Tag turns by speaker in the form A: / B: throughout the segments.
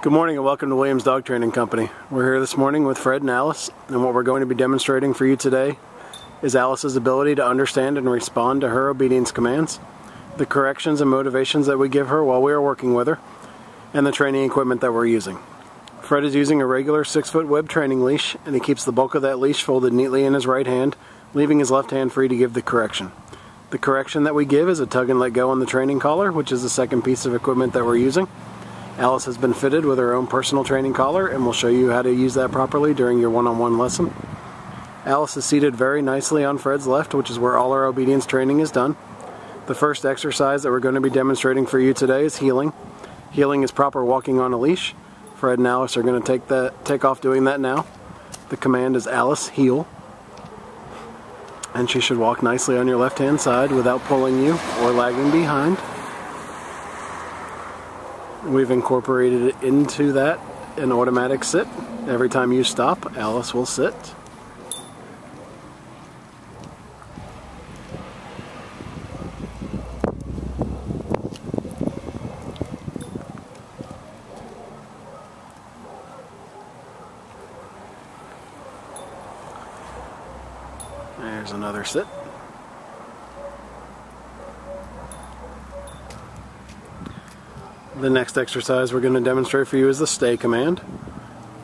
A: Good morning and welcome to Williams Dog Training Company. We're here this morning with Fred and Alice, and what we're going to be demonstrating for you today is Alice's ability to understand and respond to her obedience commands, the corrections and motivations that we give her while we are working with her, and the training equipment that we're using. Fred is using a regular 6-foot web training leash, and he keeps the bulk of that leash folded neatly in his right hand, leaving his left hand free to give the correction. The correction that we give is a tug and let go on the training collar, which is the second piece of equipment that we're using. Alice has been fitted with her own personal training collar, and we'll show you how to use that properly during your one-on-one lesson. Alice is seated very nicely on Fred's left, which is where all our obedience training is done. The first exercise that we're going to be demonstrating for you today is heeling. Heeling is proper walking on a leash. Fred and Alice are going to take off doing that now. The command is Alice, heel. And she should walk nicely on your left-hand side without pulling you or lagging behind. We've incorporated into that an automatic sit. Every time you stop, Alice will sit. There's another sit. The next exercise we're going to demonstrate for you is the stay command.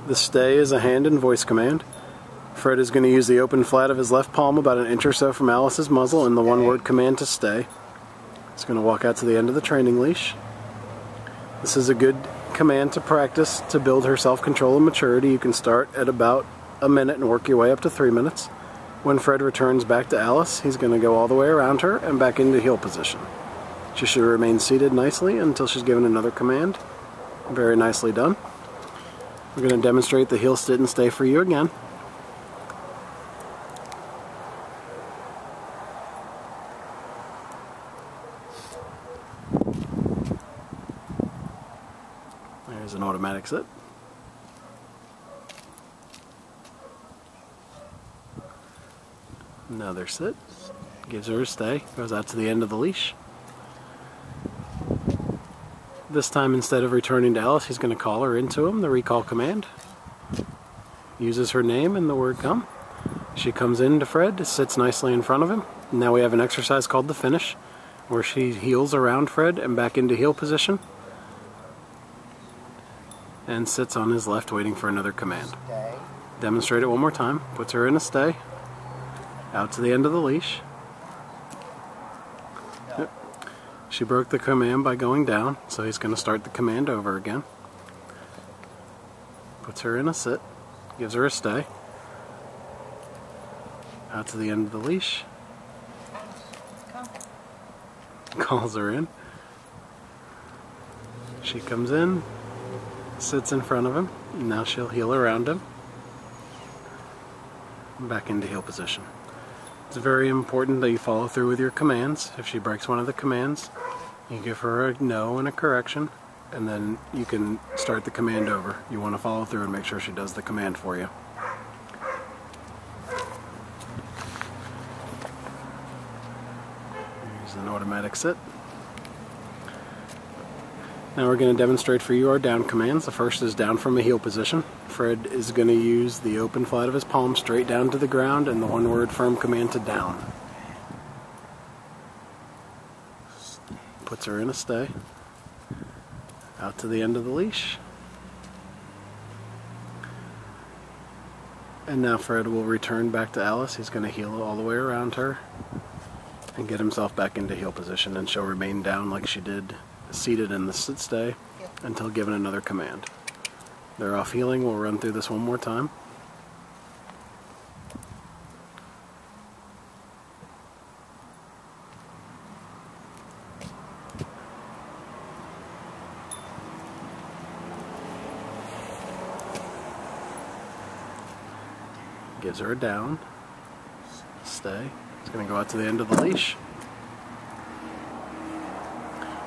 A: The stay is a hand and voice command. Fred is going to use the open flat of his left palm about an inch or so from Alice's muzzle and the one-word command to stay. He's going to walk out to the end of the training leash. This is a good command to practice to build her self-control and maturity. You can start at about a minute and work your way up to 3 minutes. When Fred returns back to Alice, he's going to go all the way around her and back into heel position. She should remain seated nicely until she's given another command. Very nicely done. We're going to demonstrate the heel, sit, and stay for you again. There's an automatic sit. Another sit. Gives her a stay. Goes out to the end of the leash. This time, instead of returning to Alice, he's going to call her into him, the recall command. Uses her name and the word come. She comes in to Fred, sits nicely in front of him. Now we have an exercise called the finish, where she heels around Fred and back into heel position. And sits on his left waiting for another command. Demonstrate it one more time. Puts her in a stay. Out to the end of the leash. She broke the command by going down, so he's going to start the command over again. Puts her in a sit, gives her a stay. Out to the end of the leash. Calls her in. She comes in, sits in front of him, and now she'll heel around him. Back into heel position. It's very important that you follow through with your commands. If she breaks one of the commands, you give her a no and a correction, and then you can start the command over. You want to follow through and make sure she does the command for you. Here's an automatic sit. Now we're going to demonstrate for you our down commands. The first is down from a heel position. Fred is going to use the open flat of his palm straight down to the ground and the one-word firm command to down. Puts her in a stay. Out to the end of the leash. And now Fred will return back to Alice. He's going to heel all the way around her and get himself back into heel position, and she'll remain down like she did seated in the sit stay until given another command. They're off heeling. We'll run through this one more time. Gives her a down, stay. It's going to go out to the end of the leash.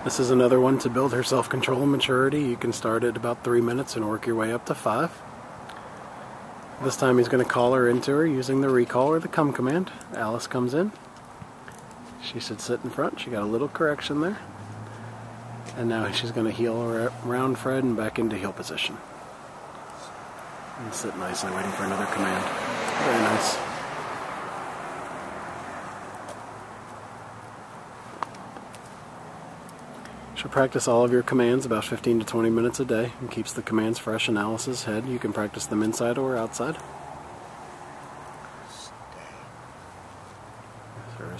A: This is another one to build her self-control and maturity. You can start at about 3 minutes and work your way up to 5. This time he's going to call her into her using the recall or the come command. Alice comes in. She should sit in front. She got a little correction there. And now she's going to heel around Fred and back into heel position. And sit nicely, waiting for another command. Very nice. She'll practice all of your commands about 15 to 20 minutes a day and keeps the commands fresh in Alice's head. You can practice them inside or outside.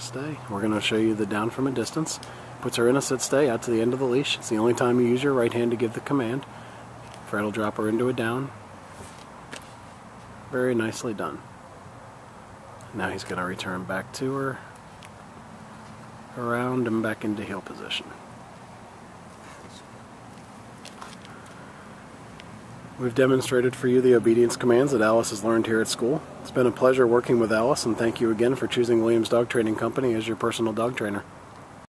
A: Stay. We're going to show you the down from a distance. Puts her in a sit stay out to the end of the leash. It's the only time you use your right hand to give the command. Fred will drop her into a down. Very nicely done. Now he's going to return back to her, around and back into heel position. We've demonstrated for you the obedience commands that Alice has learned here at school. It's been a pleasure working with Alice, and thank you again for choosing Williams Dog Training Company as your personal dog trainer.